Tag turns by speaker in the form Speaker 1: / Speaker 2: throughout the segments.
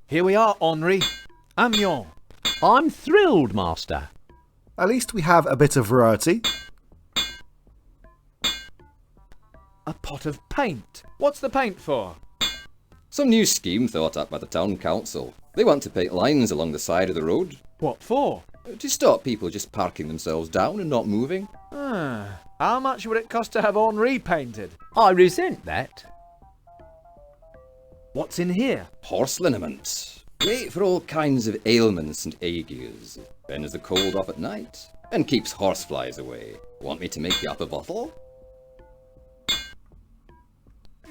Speaker 1: Here we are, Henri. Amiens.
Speaker 2: I'm thrilled, Master.
Speaker 3: At least we have a bit of variety.
Speaker 1: A pot of paint. What's the paint for?
Speaker 4: Some new scheme thought up by the town council. They want to paint lines along the side of the road.
Speaker 1: What for?
Speaker 4: To stop people just parking themselves down and not moving.
Speaker 1: How much would it cost to have Henri painted?
Speaker 2: I resent that.
Speaker 1: What's in here?
Speaker 4: Horse liniment. Great for all kinds of ailments and agues. Fends the cold off at night and keeps horseflies away. Want me to make you up a bottle?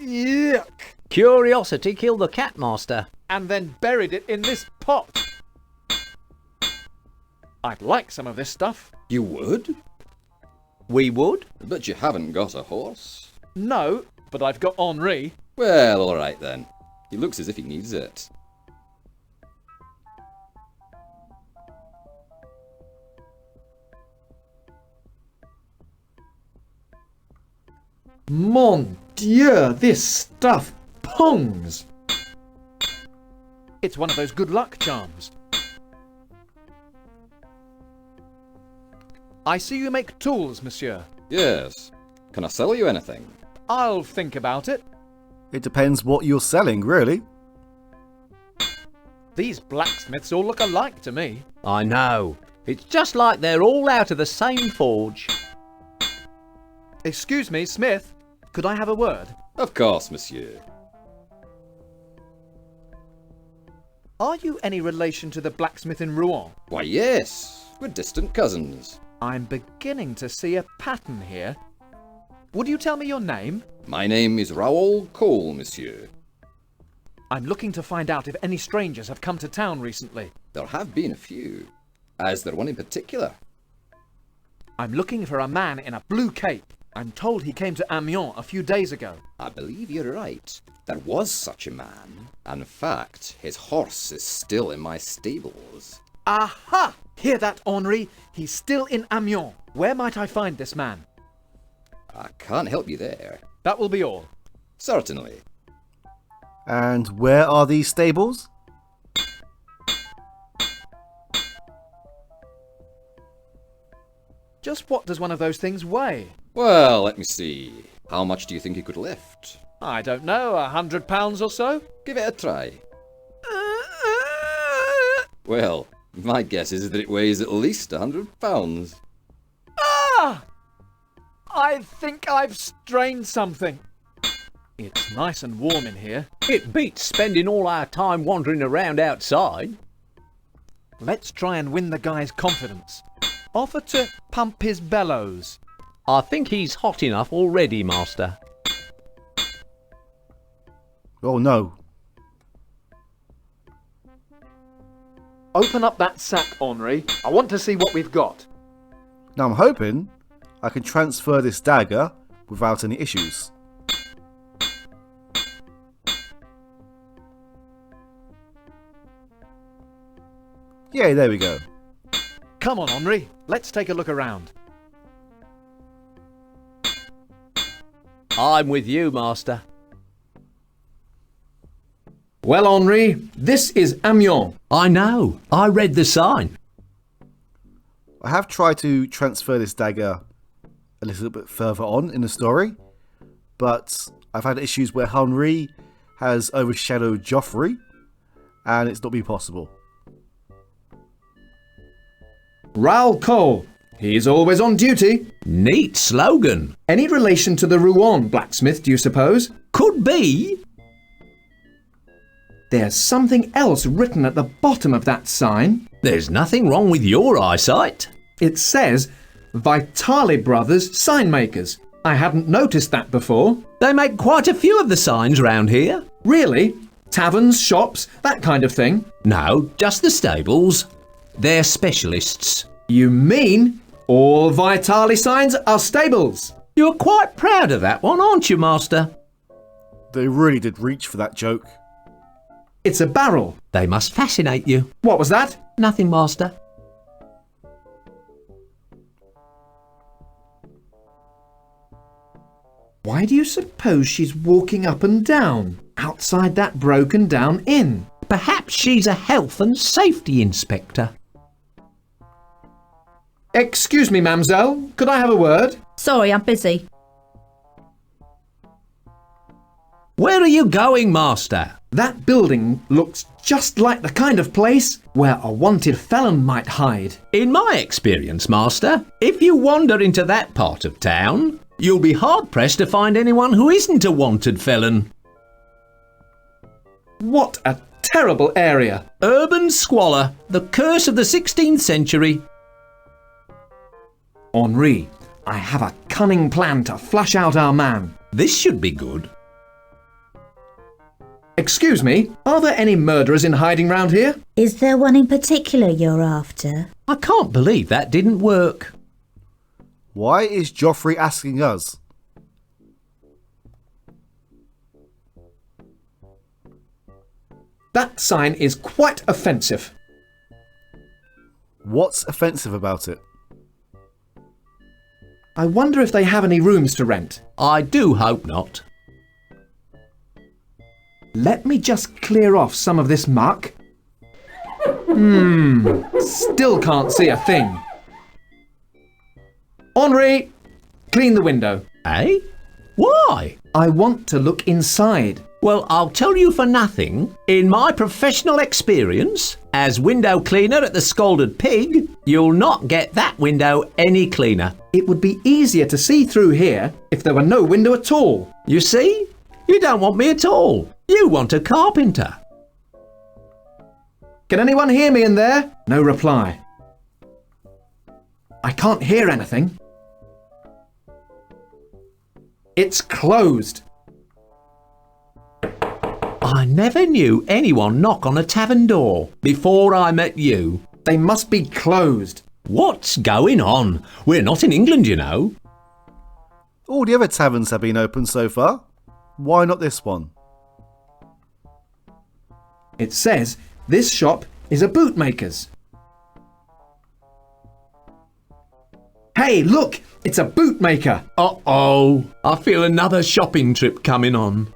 Speaker 1: Yuck!
Speaker 2: Curiosity killed the cat, Master.
Speaker 1: And then buried it in this pot. I'd like some of this stuff.
Speaker 4: You would?
Speaker 2: We would?
Speaker 4: But you haven't got a horse.
Speaker 1: No, but I've got Henri.
Speaker 4: Well, alright then. He looks as if he needs it.
Speaker 1: Mon Dieu, this stuff pongs. It's one of those good luck charms. I see you make tools, monsieur.
Speaker 4: Yes. Can I sell you anything?
Speaker 1: I'll think about it.
Speaker 3: It depends what you're selling, really.
Speaker 1: These blacksmiths all look alike to me.
Speaker 2: I know. It's just like they're all out of the same forge.
Speaker 1: Excuse me, Smith. Could I have a word?
Speaker 4: Of course, monsieur.
Speaker 1: Are you any relation to the blacksmith in Rouen?
Speaker 4: Why, yes. We're distant cousins.
Speaker 1: I'm beginning to see a pattern here. Would you tell me your name?
Speaker 4: My name is Raoul Cole, monsieur.
Speaker 1: I'm looking to find out if any strangers have come to town recently.
Speaker 4: There have been a few. Is there one in particular?
Speaker 1: I'm looking for a man in a blue cape. I'm told he came to Amiens a few days ago.
Speaker 4: I believe you're right. There was such a man. In fact, his horse is still in my stables.
Speaker 1: Aha! Hear that, Henri? He's still in Amiens. Where might I find this man?
Speaker 4: I can't help you there.
Speaker 1: That will be all.
Speaker 4: Certainly.
Speaker 3: And where are these stables?
Speaker 1: Just what does one of those things weigh?
Speaker 4: Well, let me see. How much do you think you could lift?
Speaker 1: I don't know, £100 or so?
Speaker 4: Give it a try. Well, my guess is that it weighs at least £100.
Speaker 1: Ah! I think I've strained something. It's nice and warm in here.
Speaker 2: It beats spending all our time wandering around outside.
Speaker 1: Let's try and win the guy's confidence. Offer to pump his bellows.
Speaker 2: I think he's hot enough already, Master.
Speaker 3: Oh no.
Speaker 1: Open up that sack, Henri. I want to see what we've got.
Speaker 3: Now I'm hoping I can transfer this dagger without any issues. Yeah, there we go.
Speaker 1: Come on, Henri. Let's take a look around.
Speaker 2: I'm with you, Master.
Speaker 1: Well, Henri, this is Amiens.
Speaker 2: I know. I read the sign.
Speaker 3: I have tried to transfer this dagger a little bit further on in the story, but I've had issues where Henri has overshadowed Joffrey, and it's not been possible.
Speaker 1: Raoul Cole. He's always on duty.
Speaker 2: Neat slogan.
Speaker 1: Any relation to the Rouen blacksmith, do you suppose?
Speaker 2: Could be.
Speaker 1: There's something else written at the bottom of that sign.
Speaker 2: There's nothing wrong with your eyesight.
Speaker 1: It says Vitali Brothers Sign Makers. I hadn't noticed that before.
Speaker 2: They make quite a few of the signs round here.
Speaker 1: Really? Taverns, shops, that kind of thing?
Speaker 2: No, just the stables. They're specialists.
Speaker 1: You mean all Vitali signs are stables?
Speaker 2: You're quite proud of that one, aren't you, Master?
Speaker 3: They really did reach for that joke.
Speaker 1: It's a barrel.
Speaker 2: They must fascinate you.
Speaker 1: What was that?
Speaker 2: Nothing, Master.
Speaker 1: Why do you suppose she's walking up and down outside that broken down inn?
Speaker 2: Perhaps she's a health and safety inspector.
Speaker 1: Excuse me, mamselle. Could I have a word?
Speaker 5: Sorry, I'm busy.
Speaker 2: Where are you going, Master?
Speaker 1: That building looks just like the kind of place where a wanted felon might hide.
Speaker 2: In my experience, Master, if you wander into that part of town, you'll be hard-pressed to find anyone who isn't a wanted felon.
Speaker 1: What a terrible area.
Speaker 2: Urban squalor, the curse of the 16th century.
Speaker 1: Henri, I have a cunning plan to flush out our man.
Speaker 2: This should be good.
Speaker 1: Excuse me, are there any murderers in hiding round here?
Speaker 6: Is there one in particular you're after?
Speaker 2: I can't believe that didn't work.
Speaker 3: Why is Joffrey asking us?
Speaker 1: That sign is quite offensive.
Speaker 3: What's offensive about it?
Speaker 1: I wonder if they have any rooms to rent.
Speaker 2: I do hope not.
Speaker 1: Let me just clear off some of this muck. Still can't see a thing. Henri, clean the window.
Speaker 2: Eh? Why?
Speaker 1: I want to look inside.
Speaker 2: Well, I'll tell you for nothing. In my professional experience, as window cleaner at the Scalded Pig, you'll not get that window any cleaner.
Speaker 1: It would be easier to see through here if there were no window at all.
Speaker 2: You see? You don't want me at all. You want a carpenter.
Speaker 1: Can anyone hear me in there? No reply. I can't hear anything. It's closed.
Speaker 2: I never knew anyone knock on a tavern door before I met you.
Speaker 1: They must be closed.
Speaker 2: What's going on? We're not in England, you know.
Speaker 3: All the other taverns have been open so far. Why not this one?
Speaker 1: It says this shop is a bootmaker's. Hey, look! It's a bootmaker!
Speaker 2: Uh-oh. I feel another shopping trip coming on.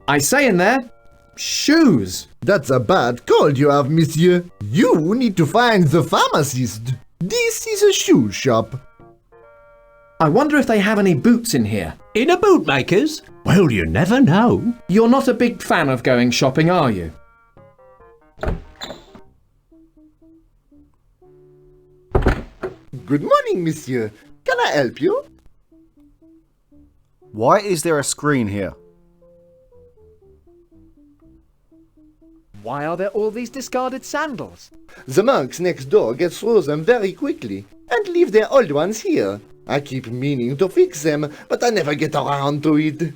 Speaker 1: I say in there, shoes.
Speaker 7: That's a bad cold you have, monsieur. You need to find the pharmacist. This is a shoe shop.
Speaker 1: I wonder if they have any boots in here.
Speaker 2: In a bootmaker's? Well, you never know.
Speaker 1: You're not a big fan of going shopping, are you?
Speaker 7: Good morning, monsieur. Can I help you?
Speaker 3: Why is there a screen here?
Speaker 1: Why are there all these discarded sandals?
Speaker 7: The monks next door get through them very quickly and leave their old ones here. I keep meaning to fix them, but I never get around to it.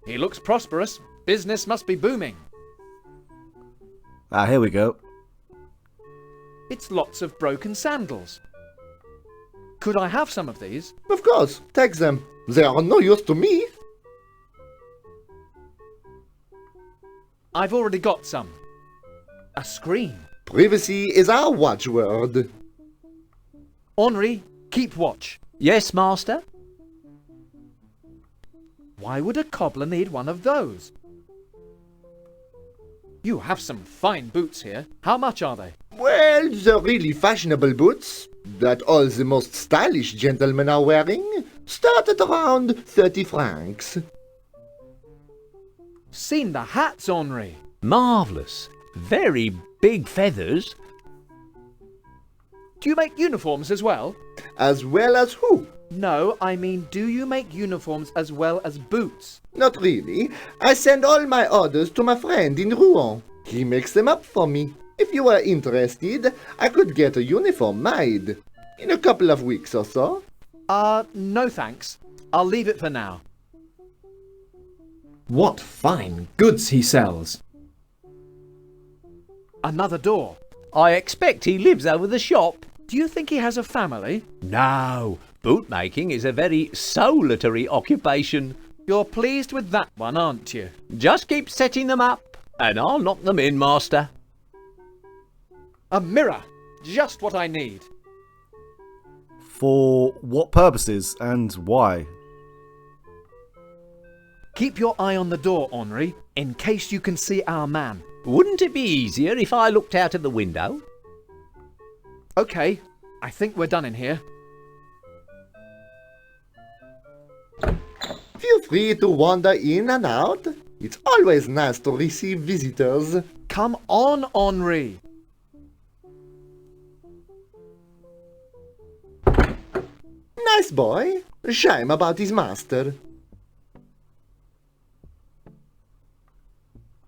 Speaker 1: He looks prosperous. Business must be booming.
Speaker 3: Ah, here we go.
Speaker 1: It's lots of broken sandals. Could I have some of these?
Speaker 7: Of course, take them. They are no use to me.
Speaker 1: I've already got some. A screen.
Speaker 7: Privacy is our watchword.
Speaker 1: Henri, keep watch.
Speaker 2: Yes, master?
Speaker 1: Why would a cobbler need one of those? You have some fine boots here. How much are they?
Speaker 7: Well, the really fashionable boots that all the most stylish gentlemen are wearing start at around 30 francs.
Speaker 1: Seen the hats, Henri.
Speaker 2: Marvellous. Very big feathers.
Speaker 1: Do you make uniforms as well?
Speaker 7: As well as who?
Speaker 1: No, I mean, do you make uniforms as well as boots?
Speaker 7: Not really. I send all my orders to my friend in Rouen. He makes them up for me. If you were interested, I could get a uniform made. In a couple of weeks or so.
Speaker 1: No thanks. I'll leave it for now. What fine goods he sells. Another door.
Speaker 2: I expect he lives over the shop.
Speaker 1: Do you think he has a family?
Speaker 2: No, bootmaking is a very solitary occupation.
Speaker 1: You're pleased with that one, aren't you?
Speaker 2: Just keep setting them up, and I'll knock them in, master.
Speaker 1: A mirror. Just what I need.
Speaker 3: For what purposes and why?
Speaker 1: Keep your eye on the door, Henri, in case you can see our man.
Speaker 2: Wouldn't it be easier if I looked out of the window?
Speaker 1: Okay, I think we're done in here.
Speaker 7: Feel free to wander in and out. It's always nice to receive visitors.
Speaker 1: Come on, Henri.
Speaker 7: Nice boy. Shame about his master.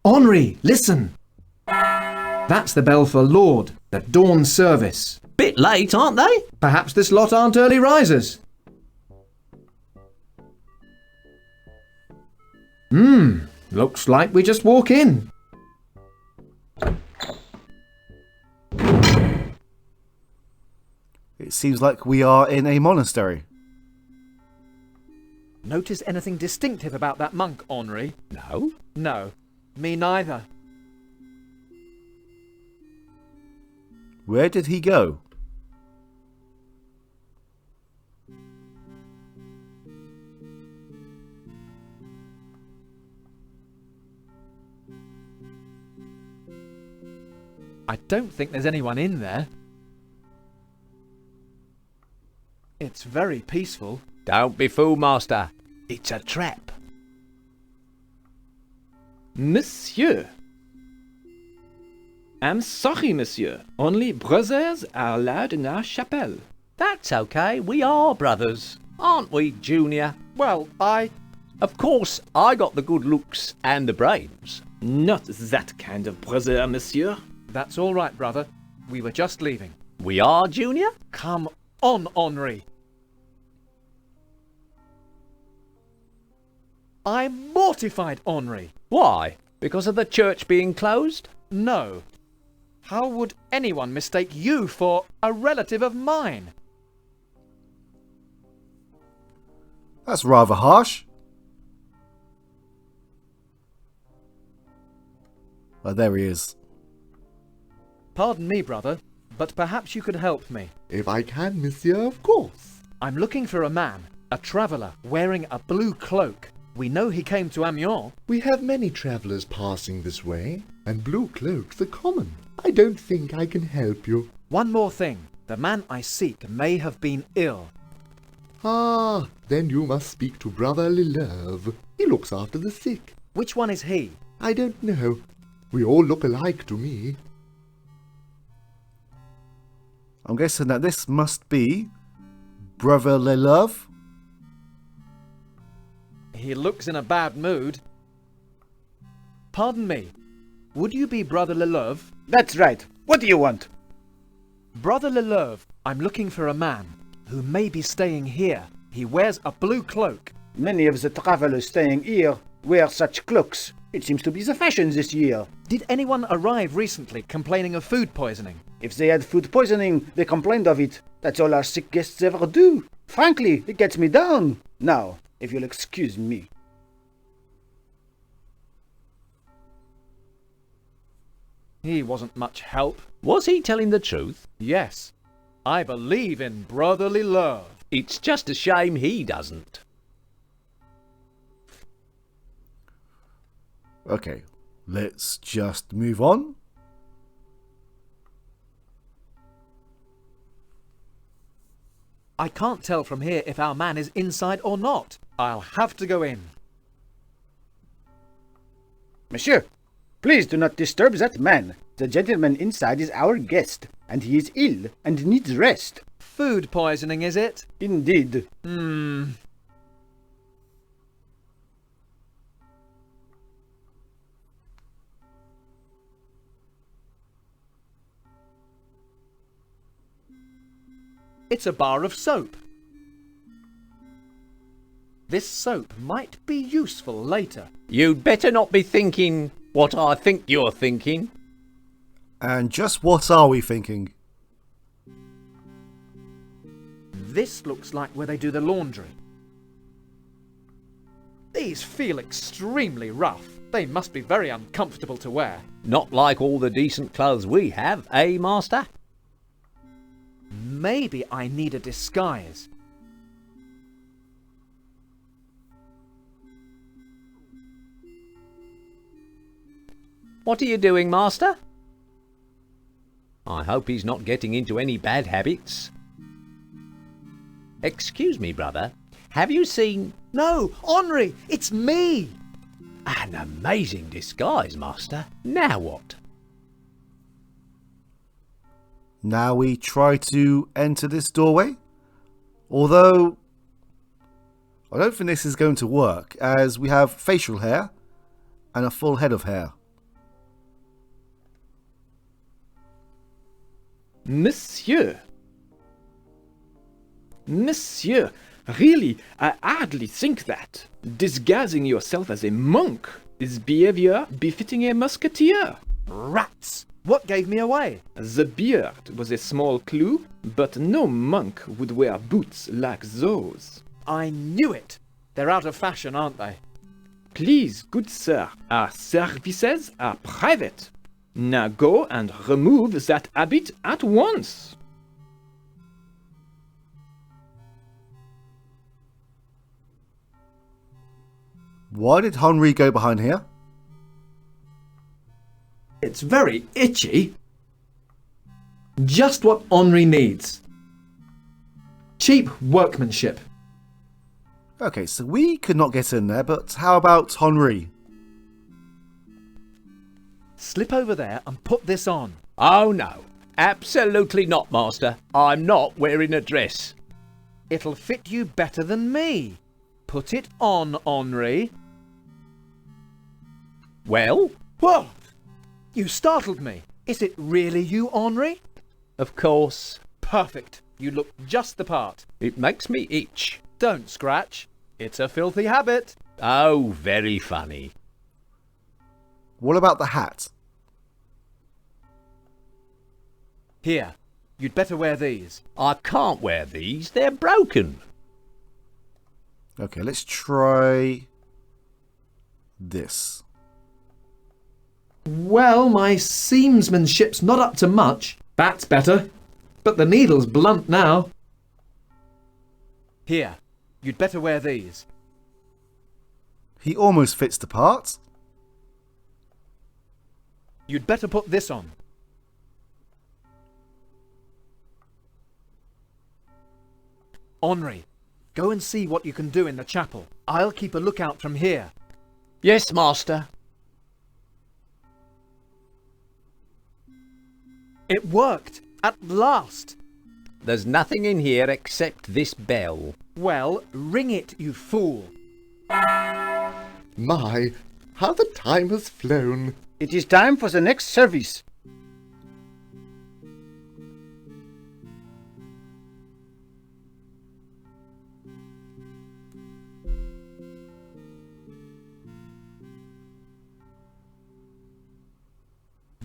Speaker 1: Henri, listen. That's the bell for Lord, the dawn service.
Speaker 2: Bit late, aren't they?
Speaker 1: Perhaps this lot aren't early risers. Looks like we just walk in.
Speaker 3: It seems like we are in a monastery.
Speaker 1: Notice anything distinctive about that monk, Henri?
Speaker 2: No.
Speaker 1: No, me neither.
Speaker 3: Where did he go?
Speaker 1: I don't think there's anyone in there. It's very peaceful.
Speaker 2: Don't be fooled, master. It's a trap.
Speaker 5: Monsieur. I'm sorry, monsieur. Only brothers are allowed in our chapel.
Speaker 2: That's okay. We are brothers, aren't we, Junior?
Speaker 1: Well,
Speaker 2: Of course, I got the good looks and the brains.
Speaker 5: Not that kind of brother, monsieur.
Speaker 1: That's all right, brother. We were just leaving.
Speaker 2: We are, Junior?
Speaker 1: Come on, Henri. I'm mortified, Henri.
Speaker 2: Why? Because of the church being closed?
Speaker 1: No. How would anyone mistake you for a relative of mine?
Speaker 3: That's rather harsh. Oh, there he is.
Speaker 1: Pardon me, brother, but perhaps you could help me.
Speaker 7: If I can, monsieur, of course.
Speaker 1: I'm looking for a man, a traveller, wearing a blue cloak. We know he came to Amiens.
Speaker 7: We have many travellers passing this way, and blue cloaks are common. I don't think I can help you.
Speaker 1: One more thing. The man I seek may have been ill.
Speaker 7: Ah, then you must speak to Brother Leleuve. He looks after the sick.
Speaker 1: Which one is he?
Speaker 7: I don't know. We all look alike to me.
Speaker 3: I'm guessing that this must be Brother Leleuve.
Speaker 1: He looks in a bad mood. Pardon me. Would you be Brother Leleuve?
Speaker 8: That's right. What do you want?
Speaker 1: Brother Leleuve, I'm looking for a man who may be staying here. He wears a blue cloak.
Speaker 8: Many of the travelers staying here wear such cloaks. It seems to be the fashion this year.
Speaker 1: Did anyone arrive recently complaining of food poisoning?
Speaker 8: If they had food poisoning, they complained of it. That's all our sick guests ever do. Frankly, it gets me down. Now, if you'll excuse me.
Speaker 1: He wasn't much help.
Speaker 2: Was he telling the truth?
Speaker 1: Yes, I believe in brotherly love.
Speaker 2: It's just a shame he doesn't.
Speaker 3: Okay, let's just move on.
Speaker 1: I can't tell from here if our man is inside or not. I'll have to go in.
Speaker 8: Monsieur, please do not disturb that man. The gentleman inside is our guest, and he is ill and needs rest.
Speaker 1: Food poisoning, is it?
Speaker 8: Indeed.
Speaker 1: It's a bar of soap. This soap might be useful later.
Speaker 2: You'd better not be thinking what I think you're thinking.
Speaker 3: And just what are we thinking?
Speaker 1: This looks like where they do the laundry. These feel extremely rough. They must be very uncomfortable to wear.
Speaker 2: Not like all the decent clothes we have, eh, Master?
Speaker 1: Maybe I need a disguise.
Speaker 2: What are you doing, Master? I hope he's not getting into any bad habits. Excuse me, brother. Have you seen...
Speaker 1: No, Henri, it's me!
Speaker 2: An amazing disguise, Master. Now what?
Speaker 3: Now we try to enter this doorway. Although, I don't think this is going to work, as we have facial hair and a full head of hair.
Speaker 5: Monsieur, really, I hardly think that. Disguising yourself as a monk is behavior befitting a musketeer.
Speaker 1: Rats! What gave me away?
Speaker 5: The beard was a small clue, but no monk would wear boots like those.
Speaker 1: I knew it! They're out of fashion, aren't they?
Speaker 5: Please, good sir, our services are private. Now go and remove that habit at once.
Speaker 3: Why did Henri go behind here?
Speaker 9: It's very itchy. Just what Henri needs. Cheap workmanship.
Speaker 3: Okay, so we could not get in there, but how about Henri?
Speaker 1: Slip over there and put this on.
Speaker 2: Oh no, absolutely not, Master. I'm not wearing a dress.
Speaker 1: It'll fit you better than me. Put it on, Henri.
Speaker 2: Well,
Speaker 1: Whoa! You startled me. Is it really you, Henri?
Speaker 2: of course,
Speaker 1: Perfect. You look just the part.
Speaker 2: it makes me itch.
Speaker 1: Don't scratch. It's a filthy habit.
Speaker 2: Oh, very funny.
Speaker 3: What about the hat?
Speaker 1: Here, you'd better wear these.
Speaker 2: I can't wear these, they're broken.
Speaker 3: Okay, let's try this.
Speaker 9: Well, my seamsmanship's not up to much. That's better. But the needle's blunt now.
Speaker 1: Here, you'd better wear these.
Speaker 3: He almost fits the part.
Speaker 1: You'd better put this on. Henri, go and see what you can do in the chapel. I'll keep a lookout from here.
Speaker 2: Yes, Master.
Speaker 1: It worked! At last!
Speaker 2: There's nothing in here except this bell.
Speaker 1: Well, ring it, you fool!
Speaker 7: My, how the time has flown.
Speaker 8: It is time for the next service.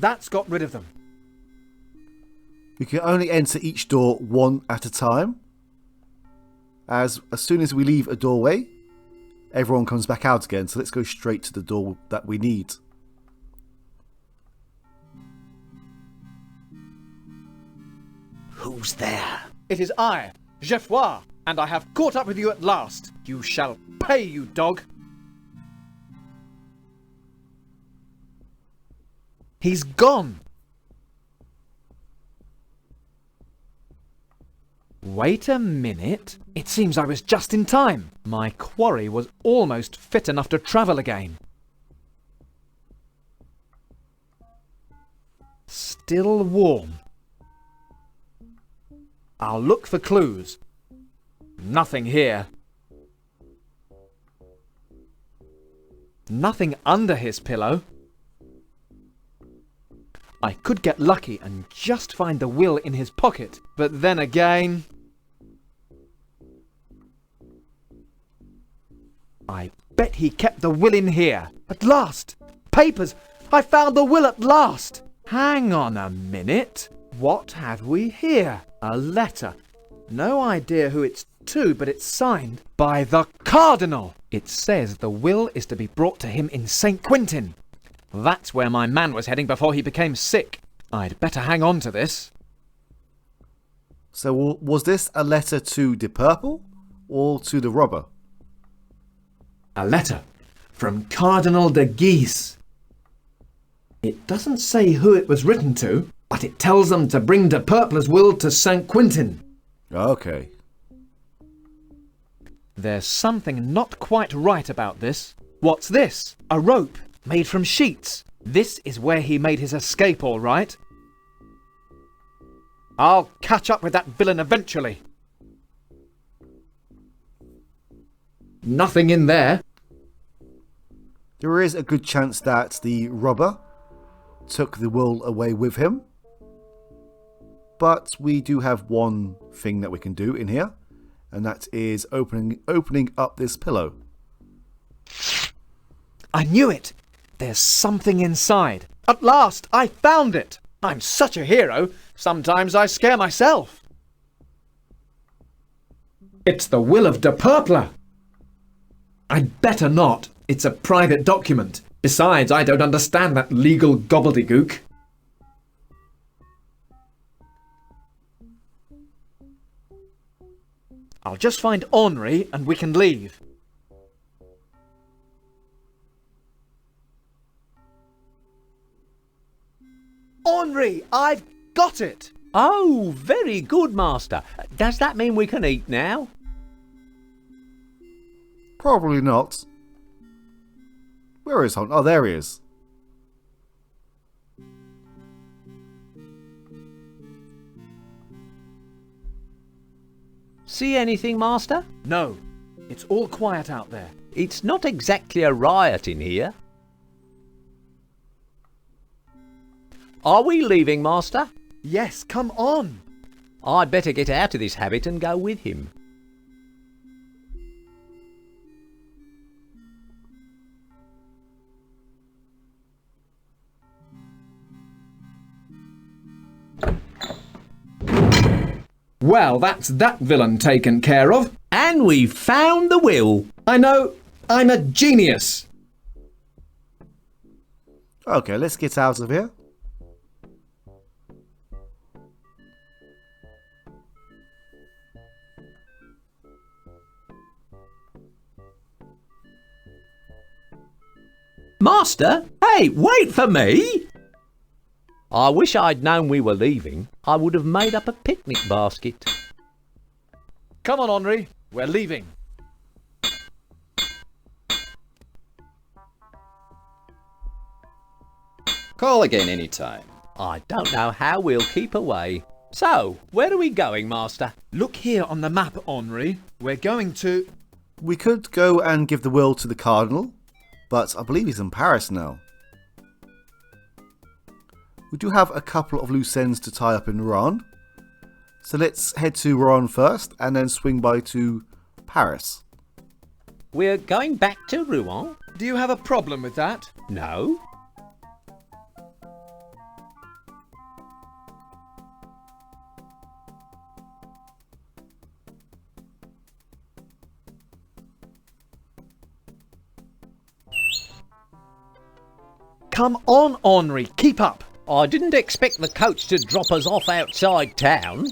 Speaker 1: That's got rid of them.
Speaker 3: We can only enter each door one at a time. As soon as we leave a doorway, everyone comes back out again. So let's go straight to the door that we need.
Speaker 2: Who's there?
Speaker 1: It is I, Geoffroy, and I have caught up with you at last. You shall pay, you dog. He's gone. Wait a minute. It seems I was just in time. My quarry was almost fit enough to travel again. Still warm. I'll look for clues. Nothing here. Nothing under his pillow. I could get lucky and just find the will in his pocket, but then again... I bet he kept the will in here. At last! Papers! I found the will at last! Hang on a minute. What have we here? A letter. No idea who it's to, but it's signed by the Cardinal. It says the will is to be brought to him in St. Quentin. That's where my man was heading before he became sick. I'd better hang on to this.
Speaker 3: So was this a letter to De Purple or to the robber?
Speaker 9: A letter from Cardinal de Guise. It doesn't say who it was written to, but it tells them to bring De Purple's will to St. Quentin.
Speaker 3: Okay.
Speaker 1: There's something not quite right about this. What's this? A rope made from sheets. This is where he made his escape, all right. I'll catch up with that villain eventually.
Speaker 9: Nothing in there.
Speaker 3: There is a good chance that the robber took the will away with him. But we do have one thing that we can do in here, and that is opening up this pillow.
Speaker 1: I knew it. There's something inside. At last, I found it. I'm such a hero. Sometimes I scare myself.
Speaker 9: It's the will of De Purple. I'd better not. It's a private document. Besides, I don't understand that legal gobbledygook.
Speaker 1: I'll just find Henri and we can leave. Henri, I've got it!
Speaker 2: Oh, very good, Master. Does that mean we can eat now?
Speaker 3: Probably not. Where is Hunt? Oh, there he is.
Speaker 2: See anything, Master?
Speaker 1: No, it's all quiet out there.
Speaker 2: It's not exactly a riot in here. Are we leaving, Master?
Speaker 1: Yes, come on.
Speaker 2: I'd better get out of this habit and go with him.
Speaker 9: Well, that's that villain taken care of.
Speaker 2: And we've found the will.
Speaker 9: I know, I'm a genius.
Speaker 3: Okay, let's get out of here.
Speaker 2: Master? Hey, wait for me! I wish I'd known we were leaving. I would have made up a picnic basket.
Speaker 1: Come on, Henri. We're leaving.
Speaker 4: Call again any time.
Speaker 2: I don't know how we'll keep away. So, where are we going, Master?
Speaker 1: Look here on the map, Henri. We're going to...
Speaker 3: We could go and give the will to the Cardinal, but I believe he's in Paris now. We do have a couple of loose ends to tie up in Rouen. So let's head to Rouen first and then swing by to Paris.
Speaker 2: We're going back to Rouen?
Speaker 1: Do you have a problem with that?
Speaker 2: No.
Speaker 1: Come on, Henri. Keep up.
Speaker 2: I didn't expect the coach to drop us off outside town.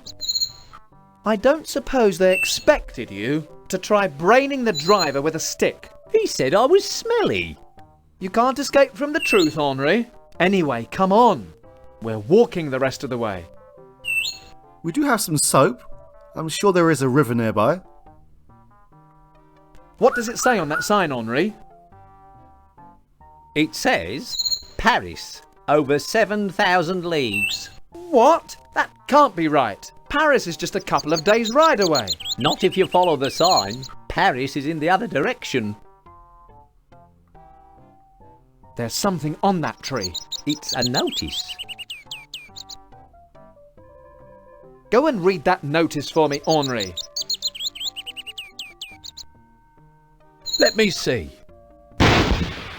Speaker 1: I don't suppose they expected you to try braining the driver with a stick.
Speaker 2: He said I was smelly.
Speaker 1: You can't escape from the truth, Henri. Anyway, come on. We're walking the rest of the way.
Speaker 3: We do have some soap. I'm sure there is a river nearby.
Speaker 1: What does it say on that sign, Henri?
Speaker 2: It says, Paris, over 7,000 leagues.
Speaker 1: What? That can't be right. Paris is just a couple of days' ride away.
Speaker 2: Not if you follow the sign. Paris is in the other direction.
Speaker 1: There's something on that tree.
Speaker 2: It's a notice.
Speaker 1: Go and read that notice for me, Henri.
Speaker 2: Let me see.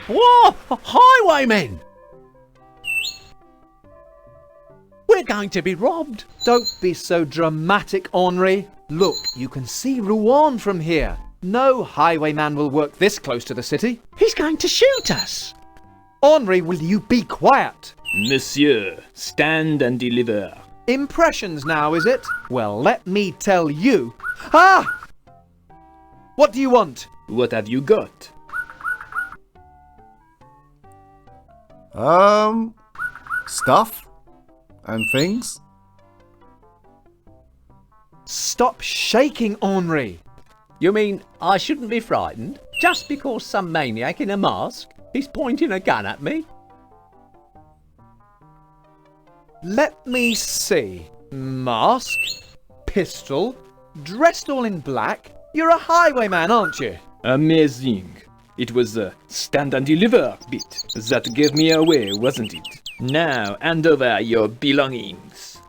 Speaker 2: Whoa! Highwaymen! We're going to be robbed.
Speaker 1: Don't be so dramatic, Henri. Look, you can see Rouen from here. No highwayman will work this close to the city.
Speaker 2: He's going to shoot us.
Speaker 1: Henri, will you be quiet?
Speaker 5: Monsieur, stand and deliver.
Speaker 1: Impressions now, is it? Well, let me tell you. Ah! What do you want?
Speaker 5: What have you got?
Speaker 3: stuff and things.
Speaker 1: Stop shaking, Henri.
Speaker 2: You mean I shouldn't be frightened just because some maniac in a mask is pointing a gun at me?
Speaker 1: Let me see. Mask, pistol, dressed all in black. You're a highwayman, aren't you?
Speaker 5: Amazing. It was the stand and deliver bit that gave me away, wasn't it? Now hand over your belongings.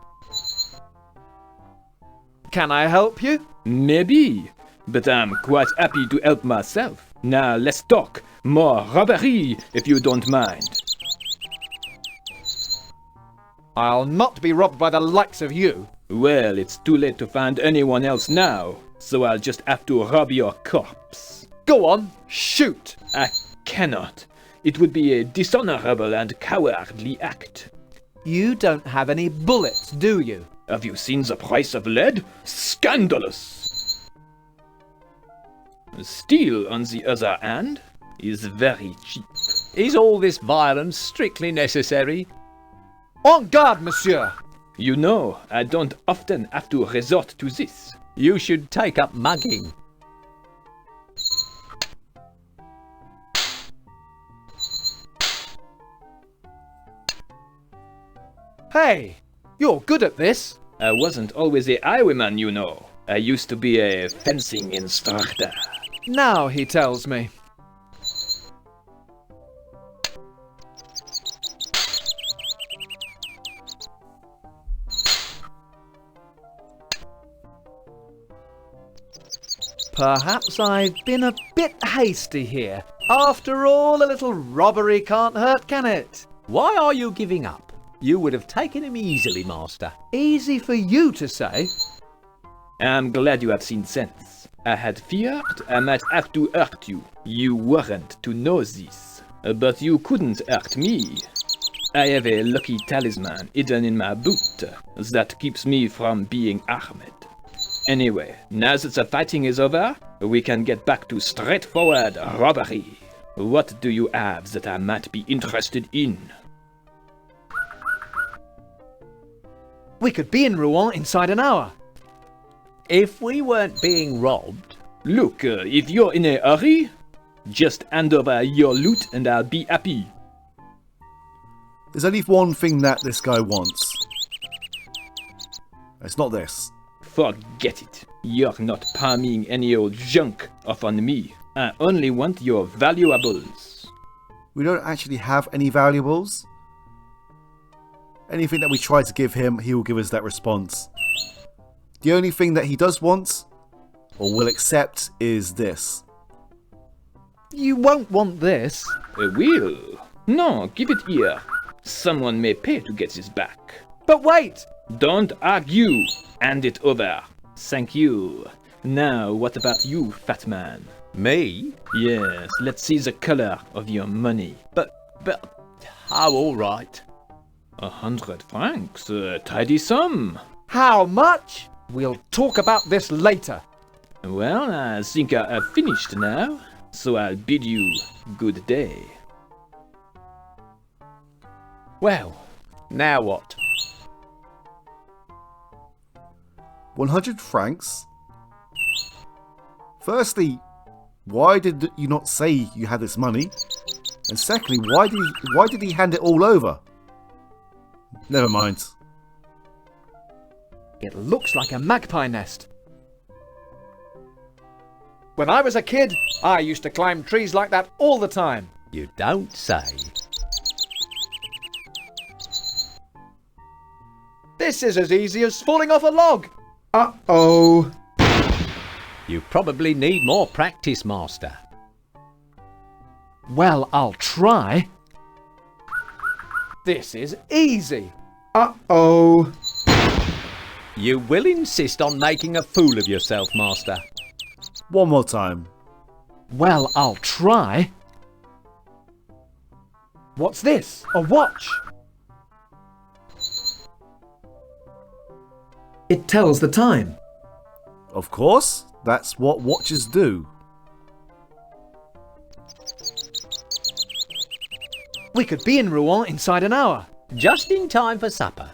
Speaker 1: Can I help you?
Speaker 5: Maybe, but I'm quite happy to help myself. Now let's talk more robbery if you don't mind.
Speaker 1: I'll not be robbed by the likes of you.
Speaker 5: Well, it's too late to find anyone else now, so I'll just have to rob your corpse.
Speaker 1: Go on, shoot.
Speaker 5: I cannot. It would be a dishonorable and cowardly act.
Speaker 1: You don't have any bullets, do you?
Speaker 5: Have you seen the price of lead? Scandalous! Steel, on the other hand, is very cheap.
Speaker 2: Is all this violence strictly necessary?
Speaker 1: En garde, monsieur.
Speaker 5: You know, I don't often have to resort to this.
Speaker 2: You should take up mugging.
Speaker 1: Hey, you're good at this.
Speaker 5: I wasn't always a highwayman, you know. I used to be a fencing instructor.
Speaker 1: Now he tells me. Perhaps I've been a bit hasty here. After all, a little robbery can't hurt, can it?
Speaker 2: Why are you giving up? You would have taken him easily, Master.
Speaker 1: Easy for you to say.
Speaker 5: I'm glad you have seen sense. I had feared I might have to hurt you. You weren't to know this. But you couldn't hurt me. I have a lucky talisman hidden in my boot that keeps me from being armed. Anyway, now that the fighting is over, we can get back to straightforward robbery. What do you have that I might be interested in?
Speaker 1: We could be in Rouen inside an hour.
Speaker 2: If we weren't being robbed...
Speaker 5: Look, if you're in a hurry, just hand over your loot and I'll be happy.
Speaker 3: There's only one thing that this guy wants. It's not this.
Speaker 5: Forget it. You're not palming any old junk off on me. I only want your valuables.
Speaker 3: We don't actually have any valuables. Anything that we try to give him, he will give us that response. The only thing that he does want, or will accept, is this.
Speaker 1: You won't want this.
Speaker 5: Will? No, give it here. Someone may pay to get this back.
Speaker 1: But wait!
Speaker 5: Don't argue. Hand it over. Thank you. Now, what about you, fat man?
Speaker 2: Me?
Speaker 5: Yes, let's see the color of your money.
Speaker 2: But, oh, all right.
Speaker 5: 100 francs, a tidy sum.
Speaker 1: How much? We'll talk about this later.
Speaker 5: Well, I think I have finished now, so I'll bid you good day.
Speaker 2: Well, now what?
Speaker 3: 100 francs? Firstly, why did you not say you had this money? And secondly, why did he hand it all over? Never mind.
Speaker 1: It looks like a magpie nest. When I was a kid, I used to climb trees like that all the time.
Speaker 2: You don't say.
Speaker 1: This is as easy as falling off a log.
Speaker 9: Uh-oh.
Speaker 2: You probably need more practice, Master.
Speaker 1: Well, I'll try. This is easy.
Speaker 9: Uh-oh.
Speaker 2: You will insist on making a fool of yourself, Master.
Speaker 3: One more time.
Speaker 1: Well, I'll try. What's this? A watch?
Speaker 9: It tells the time.
Speaker 3: Of course, that's what watches do.
Speaker 1: We could be in Rouen inside an hour.
Speaker 2: Just in time for supper.